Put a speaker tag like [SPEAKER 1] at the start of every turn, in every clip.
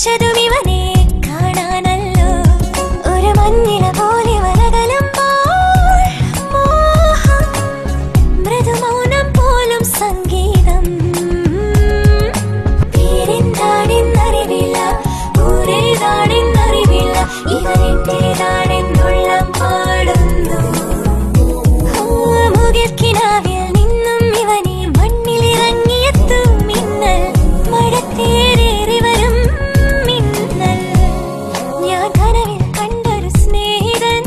[SPEAKER 1] തുടിച്ചതും ഇവനെ കാണാനല്ലോ ഒരു മഞ്ഞില പോലെ വരകലുമ്പോൾ മോഹം മൃദുമൗനം പോലും സംഗീതം പേരെന്താണെന്നറിവില്ല ഊരേതാണെന്നറിവില്ല ഇവനെന്റേതാണെന്നുള്ള പാടുന്നു മുകിൽക്കിനാവിൽ നിന്നും ഇവനെ മണ്ണിലിറങ്ങിയെത്തും മിന്നൽ മഴത്തേറേറി വരും മിന്നൽ ഞാൻ കനവിൽ കണ്ടൊരു സ്നേഹിതൻ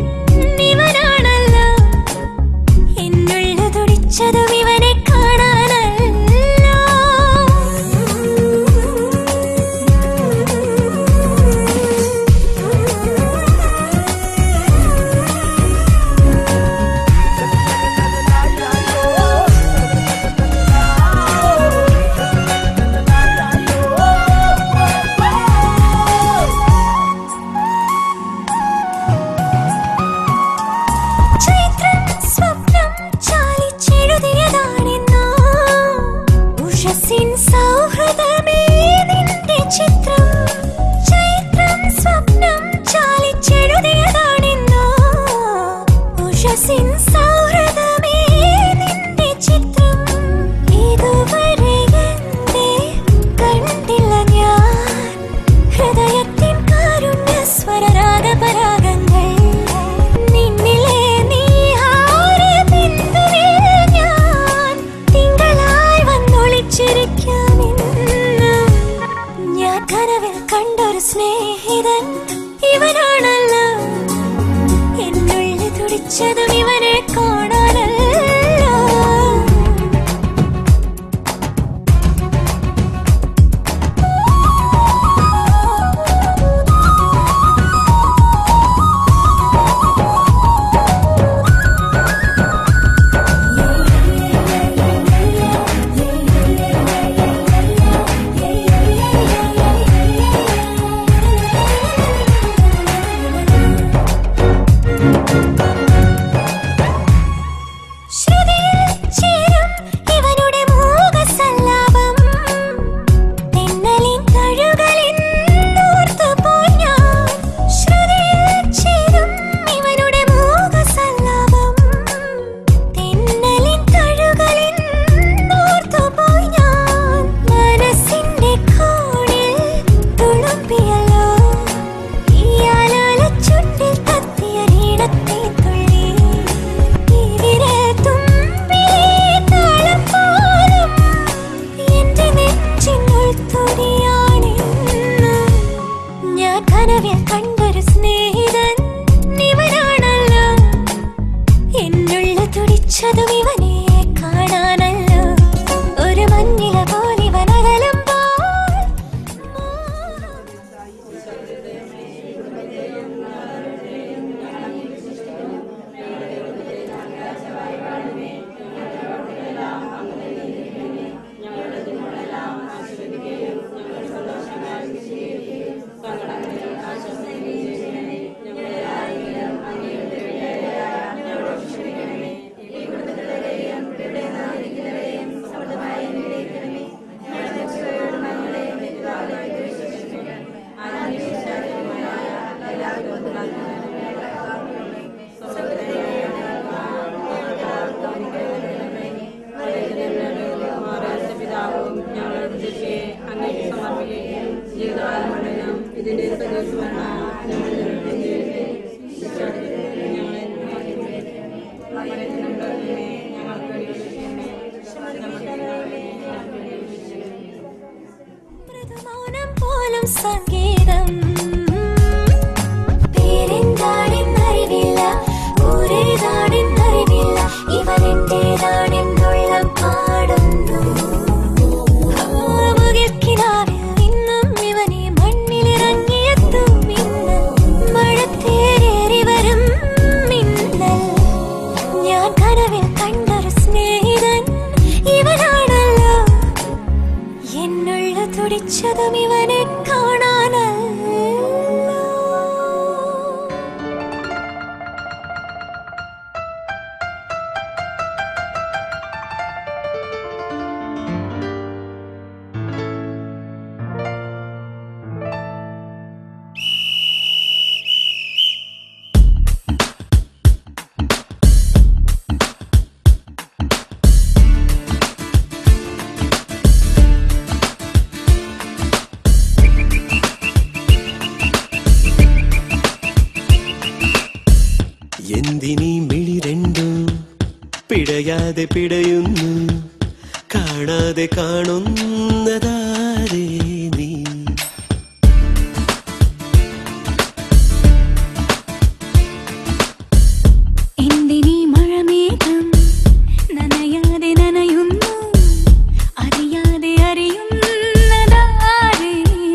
[SPEAKER 1] ഇവനാണല്ലോ എന്നുള്ളിൽ തുടിച്ചതും ഇവനെ കാണാനല്ലോ ചൈത്രം സ്വപ്നം ചാലിച്ചെഴുതിയതാണെന്നോ ഉഷസ്സിൻ സൗഹൃദമേ നിന്റെ ചിത്രം ചൈത്രം സ്വപ്നം ചാലിച്ചെഴുതിയതാണെന്നോ ഉഷസ്സിൻ സൗഹൃദമേ നിന്റെ ചിത്രം ഇതുവരെ എന്തേ കണ്ടില്ല ഞാൻ ഹൃദയത്തിൻ കാരുണ്യ സ്വരരാഗപരാഗങ്ങൾ നിന്നിലെ നീഹാര ബിന്ദുവിൽ ഞാൻ തിങ്കളായി വന്നൊളിച്ചിരിക്കാമെന്നും ഞാൻ കനവിൽ കണ്ടൊരു സ്നേഹിതൻ ഇവനാണല്ലോ എന്നുള്ളിൽ തുടിച്ചതും ഇവനെ കാണാനല്ലോ ശ്രുതിയിൽ ചേരും ഇവനുടെ മൂകസല്ലാപം തെന്നലിൻ തഴുകളിൻ ഓർത്തുപോയി ഞാൻ ശ്രുതിയിൽ ചേരും ഇവനുടെ മൂകസല്ലാപം തെന്നലിൻ തഴുകളിൻ ഓർത്തുപോയി ഞാൻ മനസ്സിന്റെ കോണിൽ തുളുമ്പിയല്ലോ ഈ ആലോല ചുണ്ടിൽ തത്തിയ നീളത്തെ തുള്ളി ഇതിരെ തുമ്പിലെ താളം പോലും എന്റെ നെഞ്ചിനുൾ തുടിയാണെന്നും ഞാൻ കനവിൽ കണ്ടൊരു സ്നേഹിതൻ ഇവനാണല്ലോ എന്നുള്ളിൽ തുടിച്ചതും ഇവനെ കാണാനല്ലോ ഒരു മഞ്ഞില പോലെ വനകലുമ്പോൾ മൃദുമൗനം പോലും സംഗീതം പേരെന്താണെന്നറിവില്ല ഊരേതാണെന്നറിവില്ല ഇവനെന്റേതാണെന്നുള്ള പാടുന്നു മുകിൽക്കിനാവിൽ നിന്നും ഇവനെ മണ്ണിലിറങ്ങിയെത്തും മിന്നൽ മഴത്തേറേറി വരും മിന്നൽ ഞാൻ കനവിൽ കണ്ടൊരു സ്നേഹിതൻ ഇവനാണല്ലോ എന്നുള്ളിൽ തുടിച്ചതും ഇവനെ കാണാനല്ലോ
[SPEAKER 2] പിടയാതെ പിടയുന്നു കാണാതെ കാണുന്നതാരേ നീ
[SPEAKER 1] എന്തിനീ മഴമേഘം നനയാതെ നനയുന്നു അറിയാതെ അറിയുന്നതാരേ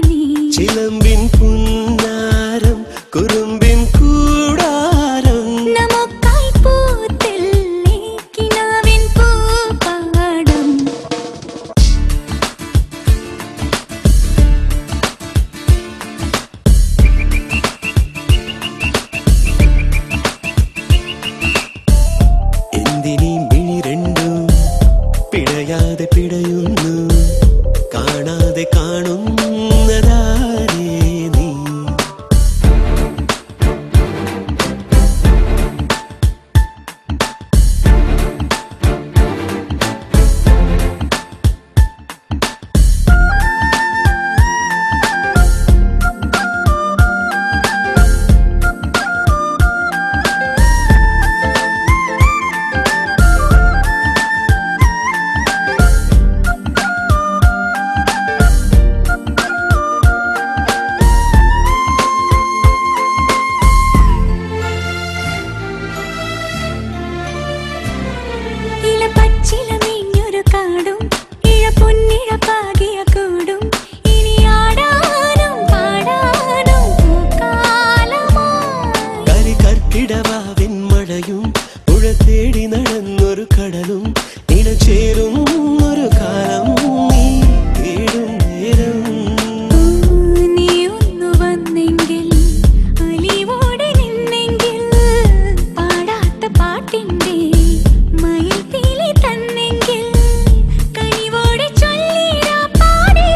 [SPEAKER 1] നീ
[SPEAKER 2] ചിലമ്പിൻ പുന്നാരം കുറുമ്പിൻ കൂടാരം
[SPEAKER 1] നമുക്കായി പൂത്തില്ലേ കിനാവിൻ പൂപ്പാടം
[SPEAKER 2] എന്തിനീ മിഴി രണ്ടും പിടയാതെ പിടയുന്നു കാണാതെ കാണുന്നതാരേ നീ
[SPEAKER 1] ഇല പച്ചിലമേഞ്ഞൊരു കാടും ഇഴ പൊന്നിഴ പാകിയ കൂടും ഇനി ആടാനും പാടാനും പൂക്കാലമായി
[SPEAKER 2] കരി കർക്കിടവാവിൻ മഴയും പുഴ തേടി നടന്നൊരു കടലും ഇണചേരും ഒരു കാലം നീ തേടും നേരം
[SPEAKER 1] നീ ഒന്നു വന്നെങ്കിൽ അലിവോടെ നിന്നെങ്കിൽ പാടാത്ത പാട്ടിന്റെ മയിൽപ്പീലി തന്നെങ്കിൽ കനിവോടെ ചൊല്ലിടാ പാടേ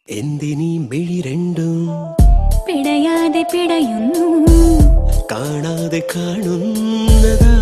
[SPEAKER 2] എന്തിനീ മിഴി രണ്ടും
[SPEAKER 1] പിടയാതെ പിടയുന്നു
[SPEAKER 2] കാണാതെ കാണുന്നതാ